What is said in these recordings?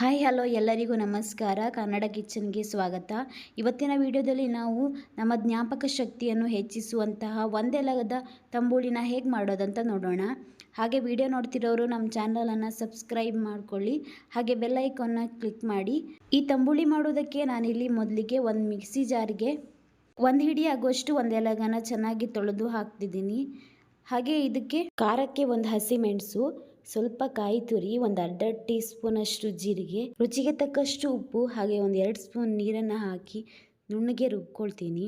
Hi hello ಎಲ್ಲರಿಗೂ ನಮಸ್ಕಾರ. ಕನ್ನಡ ಕಿಚನ್ಗೆ ಸ್ವಾಗತ. ಇವತ್ತಿನ ವಿಡಿಯೋದಲ್ಲಿ ನಾವು ನಮ್ಮ ಜ್ಞಾಪಕ ಶಕ್ತಿಯನ್ನು ಹೆಚ್ಚಿಸುವಂತಹ ಒಂದೆಲಗದ ತಂಬುಳಿನ ಹೇಗೆ ಮಾಡೋದಂತ ನೋಡೋಣ. ಹಾಗೆ ವಿಡಿಯೋ ನೋಡ್ತಿರೋರು ನಮ್ಮ ಚಾನಲನ್ನು ಸಬ್ಸ್ಕ್ರೈಬ್ ಮಾಡ್ಕೊಳ್ಳಿ, ಹಾಗೆ ಬೆಲ್ ಐಕಾನ್ನ ಕ್ಲಿಕ್ ಮಾಡಿ. ಈ ತಂಬುಳಿ ಮಾಡೋದಕ್ಕೆ ನಾನಿಲ್ಲಿ ಮೊದಲಿಗೆ ಒಂದು ಮಿಕ್ಸಿ ಜಾರ್ಗೆ ಒಂದು ಹಿಡಿ ಆಗುವಷ್ಟು ಒಂದೆಲಗನ ಚೆನ್ನಾಗಿ ತೊಳೆದು ಹಾಕ್ತಿದ್ದೀನಿ. ಹಾಗೆ ಇದಕ್ಕೆ ಖಾರಕ್ಕೆ ಒಂದು ಹಸಿಮೆಣಸು, ಸ್ವಲ್ಪ ಕಾಯಿ ತುರಿ, ಒಂದು ಅರ್ಧ ಟೀ ಸ್ಪೂನಷ್ಟು ಜೀರಿಗೆ, ರುಚಿಗೆ ತಕ್ಕಷ್ಟು ಉಪ್ಪು, ಹಾಗೆ ಒಂದು 2 ಸ್ಪೂನ್ ನೀರನ್ನು ಹಾಕಿ ನುಣ್ಣಗೆ ರುಬ್ಕೊಳ್ತೀನಿ.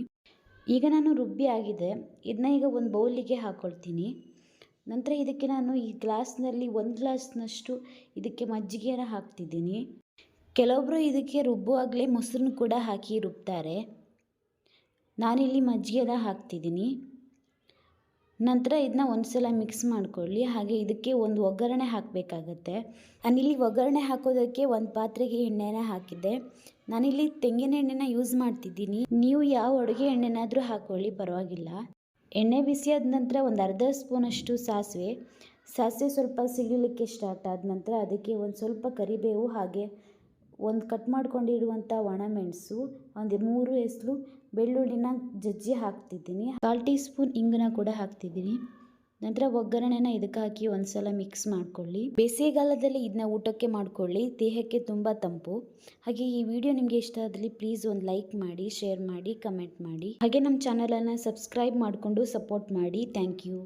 ಈಗ ನಾನು ರುಬ್ಬಿ ಆಗಿದೆ. ಇದನ್ನ ಈಗ ಒಂದು ಬೌಲಿಗೆ ಹಾಕ್ಕೊಳ್ತೀನಿ. ನಂತರ ಇದಕ್ಕೆ ನಾನು ಈ ಗ್ಲಾಸ್ನಲ್ಲಿ 1 ಗ್ಲಾಸ್ನಷ್ಟು ಇದಕ್ಕೆ ಮಜ್ಜಿಗೆಯನ್ನು ಹಾಕ್ತಿದ್ದೀನಿ. ಕೆಲವೊಬ್ಬರು ಇದಕ್ಕೆ ರುಬ್ಬುವಾಗಲೇ ಮೊಸರನ್ನು ಕೂಡ ಹಾಕಿ ರುಬ್ತಾರೆ. ನಾನಿಲ್ಲಿ ಮಜ್ಜಿಗೆನ ಹಾಕ್ತಿದ್ದೀನಿ. ನಂತರ ಇದನ್ನ ಒಂದು ಸಲ ಮಿಕ್ಸ್ ಮಾಡ್ಕೊಳ್ಳಿ. ಹಾಗೆ ಇದಕ್ಕೆ ಒಂದು ಒಗ್ಗರಣೆ ಹಾಕಬೇಕಾಗತ್ತೆ. ನಾನಿಲ್ಲಿ ಒಗ್ಗರಣೆ ಹಾಕೋದಕ್ಕೆ ಒಂದು ಪಾತ್ರೆಗೆ ಎಣ್ಣೆನ ಹಾಕಿದ್ದೆ. ನಾನಿಲ್ಲಿ ತೆಂಗಿನ ಎಣ್ಣೆನ ಯೂಸ್ ಮಾಡ್ತಿದ್ದೀನಿ. ನೀವು ಯಾವ ಅಡುಗೆ ಎಣ್ಣೆನಾದರೂ ಹಾಕ್ಕೊಳ್ಳಿ, ಪರವಾಗಿಲ್ಲ. ಎಣ್ಣೆ ಬಿಸಿಯಾದ ನಂತರ ಒಂದು ಅರ್ಧ ಸ್ಪೂನಷ್ಟು ಸಾಸಿವೆ ಸ್ವಲ್ಪ ಸಿಡಿಲಿಕ್ಕೆ ಸ್ಟಾರ್ಟ್ ಆದ ನಂತರ ಅದಕ್ಕೆ ಒಂದು ಸ್ವಲ್ಪ ಕರಿಬೇವು, ಹಾಗೆ ಒಂದು ಕಟ್ ಮಾಡ್ಕೊಂಡಿರುವಂಥ ಒಣಮೆಣಸು, ಒಂದು 3 ಎಸಳು ಬೆಳ್ಳುಳ್ಳಿನ ಜಜ್ಜಿ ಹಾಕ್ತಿದ್ದೀನಿ. 1/4 ಟೀ ಸ್ಪೂನ್ ಇಂಗನ್ನ ಕೂಡ ಹಾಕ್ತಿದ್ದೀನಿ. ನಂತರ ಒಗ್ಗರಣೆನ ಇದಕ್ಕೆ ಹಾಕಿ ಒಂದು ಸಲ ಮಿಕ್ಸ್ ಮಾಡ್ಕೊಳ್ಳಿ. ಬೇಸಿಗೆಗಾಲದಲ್ಲಿ ಇದನ್ನ ಊಟಕ್ಕೆ ಮಾಡ್ಕೊಳ್ಳಿ, ದೇಹಕ್ಕೆ ತುಂಬ ತಂಪು. ಹಾಗೆ ಈ ವಿಡಿಯೋ ನಿಮಗೆ ಇಷ್ಟ ಆದಲ್ಲಿ ಪ್ಲೀಸ್ ಒಂದು ಲೈಕ್ ಮಾಡಿ, ಶೇರ್ ಮಾಡಿ, ಕಮೆಂಟ್ ಮಾಡಿ. ಹಾಗೆ ನಮ್ಮ ಚಾನಲನ್ನು ಸಬ್ಸ್ಕ್ರೈಬ್ ಮಾಡಿಕೊಂಡು ಸಪೋರ್ಟ್ ಮಾಡಿ. Thank you.